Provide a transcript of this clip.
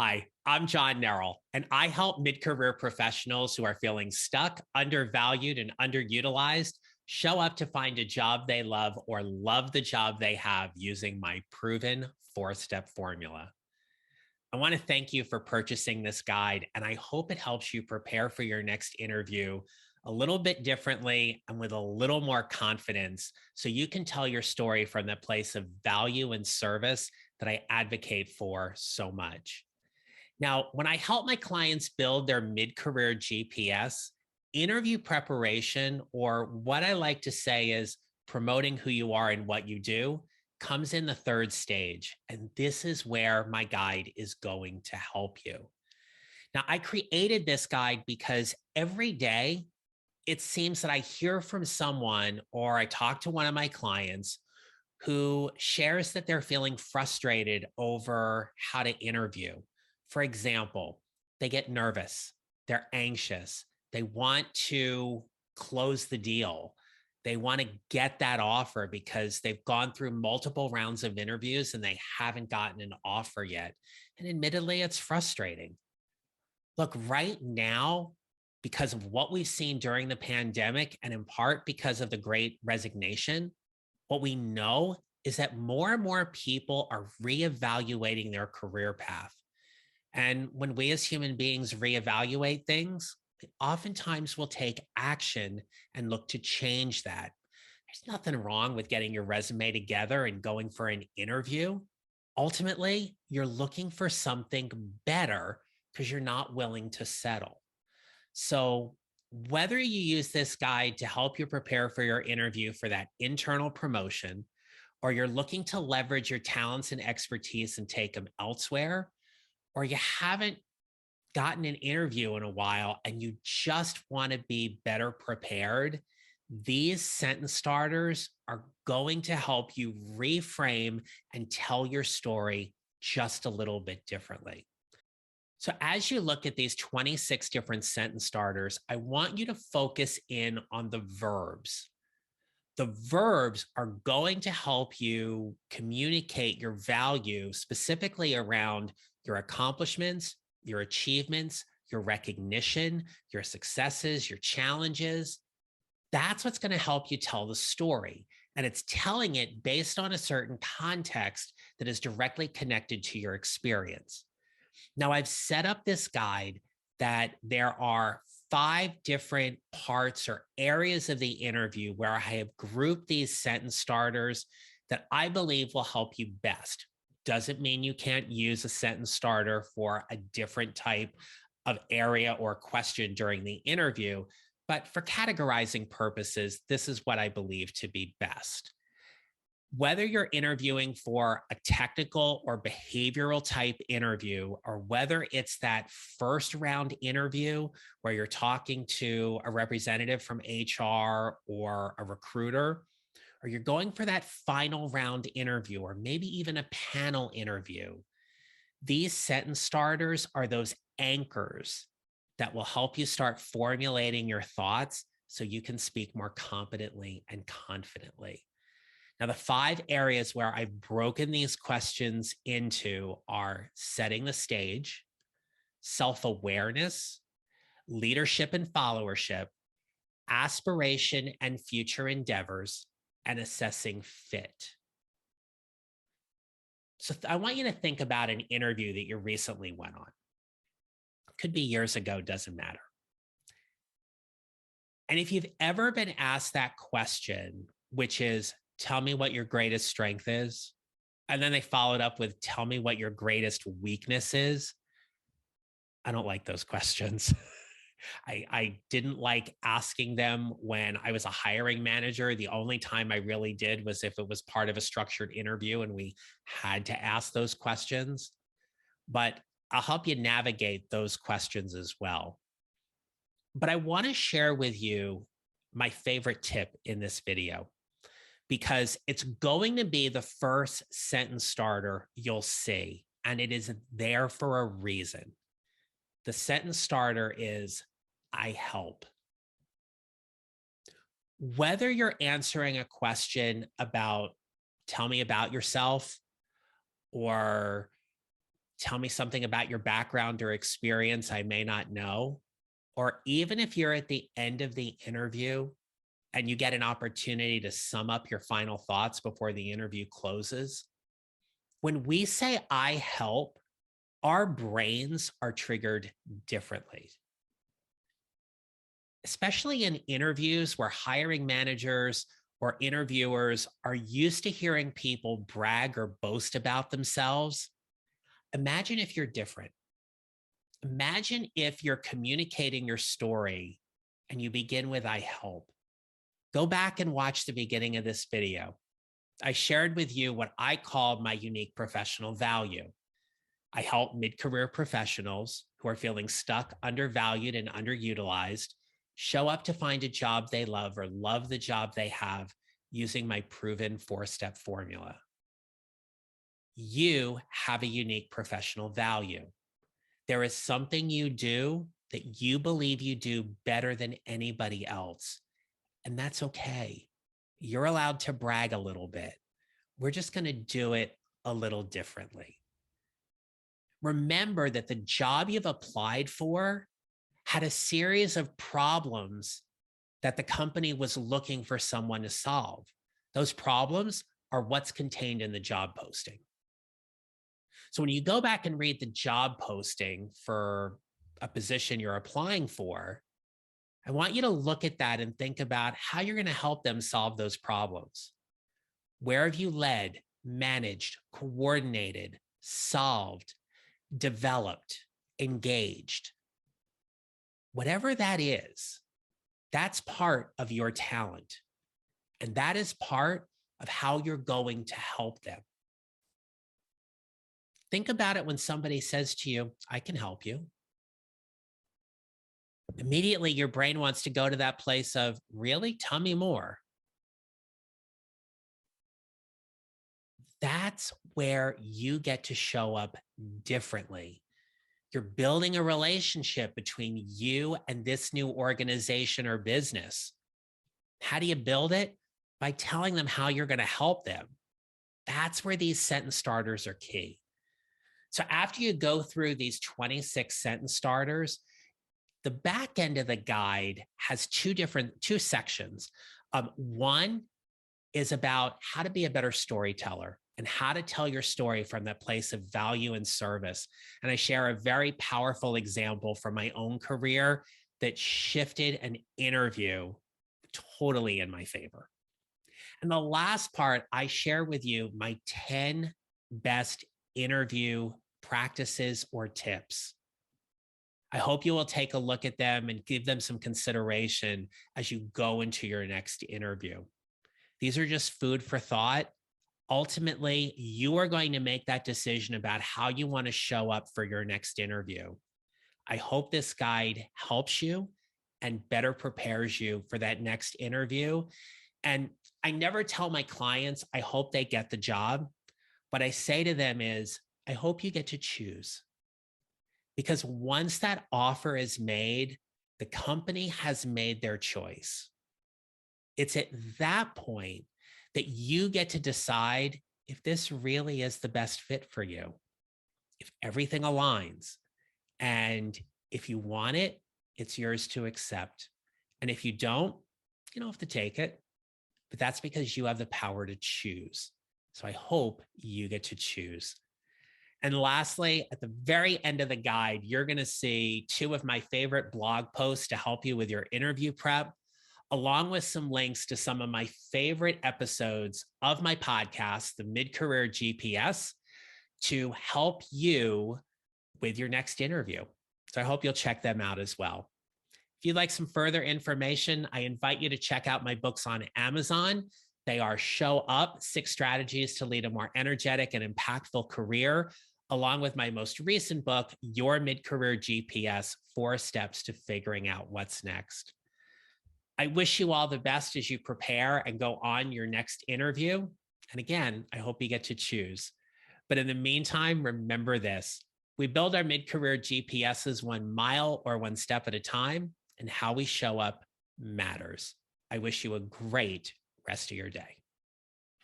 Hi, I'm John Neral, and I help mid career professionals who are feeling stuck, undervalued, and underutilized show up to find a job they love or love the job they have using my proven 4 step formula. I want to thank you for purchasing this guide, and I hope it helps you prepare for your next interview a little bit differently and with a little more confidence so you can tell your story from the place of value and service that I advocate for so much. Now, when I help my clients build their mid career GPS, interview preparation, or what I like to say is promoting who you are and what you do, comes in the third stage. And this is where my guide is going to help you. Now, I created this guide because every day it seems that I hear from someone or I talk to one of my clients who shares that they're feeling frustrated over how to interview. For example, they get nervous, they're anxious, they want to close the deal. They want to get that offer because they've gone through multiple rounds of interviews and they haven't gotten an offer yet. And admittedly, it's frustrating. Look, right now, because of what we've seen during the pandemic, and in part because of the great resignation, what we know is that more and more people are reevaluating their career path. And when we as human beings reevaluate things, we oftentimes will take action and look to change that. There's nothing wrong with getting your resume together and going for an interview. Ultimately, you're looking for something better because you're not willing to settle. So, whether you use this guide to help you prepare for your interview for that internal promotion, or you're looking to leverage your talents and expertise and take them elsewhere, or you haven't gotten an interview in a while and you just want to be better prepared, these sentence starters are going to help you reframe and tell your story just a little bit differently. So, as you look at these 26 different sentence starters, I want you to focus in on the verbs. The verbs are going to help you communicate your value specifically around your accomplishments, your achievements, your recognition, your successes, your challenges. That's what's going to help you tell the story. And it's telling it based on a certain context that is directly connected to your experience. Now, I've set up this guide that there are 5 different parts or areas of the interview where I have grouped these sentence starters that I believe will help you best. Doesn't mean you can't use a sentence starter for a different type of area or question during the interview, but for categorizing purposes, this is what I believe to be best. Whether you're interviewing for a technical or behavioral type interview, or whether it's that first round interview where you're talking to a representative from HR or a recruiter, or you're going for that final round interview, or maybe even a panel interview, these sentence starters are those anchors that will help you start formulating your thoughts so you can speak more competently and confidently. Now, the 5 areas where I've broken these questions into are setting the stage, self awareness, leadership and followership, aspiration and future endeavors, and assessing fit. So, I want you to think about an interview that you recently went on. Could be years ago, doesn't matter. And if you've ever been asked that question, which is, tell me what your greatest strength is, and then they followed up with, tell me what your greatest weakness is, I don't like those questions. I didn't like asking them when I was a hiring manager. The only time I really did was if it was part of a structured interview and we had to ask those questions. But I'll help you navigate those questions as well. But I want to share with you my favorite tip in this video because it's going to be the first sentence starter you'll see, and it is there for a reason. The sentence starter is, I help. Whether you're answering a question about, tell me about yourself, or Tell me something about your background or experience I may not know. Or even if you're at the end of the interview and you get an opportunity to sum up your final thoughts before the interview closes, when we say I help, our brains are triggered differently, especially in interviews where hiring managers or interviewers are used to hearing people brag or boast about themselves. Imagine if you're different. Imagine if you're communicating your story and you begin with I help. Go back and watch the beginning of this video. I shared with you what I called my unique professional value. I help mid-career professionals who are feeling stuck, undervalued, and underutilized show up to find a job they love or love the job they have using my proven 4-step formula. You have a unique professional value. There is something you do that you believe you do better than anybody else, and that's okay. You're allowed to brag a little bit. We're just going to do it a little differently. Remember that the job you've applied for had a series of problems that the company was looking for someone to solve. Those problems are what's contained in the job posting. So when you go back and read the job posting for a position you're applying for, I want you to look at that and think about how you're going to help them solve those problems. Where have you led, managed, coordinated, solved, developed, engaged? Whatever that is, that's part of your talent. And that is part of how you're going to help them. Think about it when somebody says to you, I can help you. Immediately, your brain wants to go to that place of, really? Tell me more. That's where you get to show up differently. You're building a relationship between you and this new organization or business. How do you build it? By telling them how you're going to help them. That's where these sentence starters are key. So after you go through these 26 sentence starters, the back end of the guide has two sections. One is about how to be a better storyteller and how to tell your story from that place of value and service. And I share a very powerful example from my own career that shifted an interview totally in my favor. And the last part, I share with you my 10 best interview practices or tips. I hope you will take a look at them and give them some consideration as you go into your next interview. These are just food for thought. Ultimately, you are going to make that decision about how you want to show up for your next interview. I hope this guide helps you and better prepares you for that next interview. And I never tell my clients, I hope they get the job. What I say to them is, I hope you get to choose. Because once that offer is made, the company has made their choice. It's at that point that you get to decide if this really is the best fit for you, if everything aligns. And if you want it, it's yours to accept. And if you don't have to take it. But that's because you have the power to choose. So I hope you get to choose. And lastly, at the very end of the guide, you're going to see 2 of my favorite blog posts to help you with your interview prep, along with some links to some of my favorite episodes of my podcast, the Mid-Career GPS, to help you with your next interview. So I hope you'll check them out as well. If you'd like some further information, I invite you to check out my books on Amazon. They are Show Up, 6 Strategies to Lead a More Energetic and Impactful Career, along with my most recent book, Your Mid-Career GPS, 4 Steps to Figuring Out What's Next. I wish you all the best as you prepare and go on your next interview. And again, I hope you get to choose. But in the meantime, remember this. We build our mid-career GPSs 1 mile or 1 step at a time, and how we show up matters. I wish you a great rest of your day.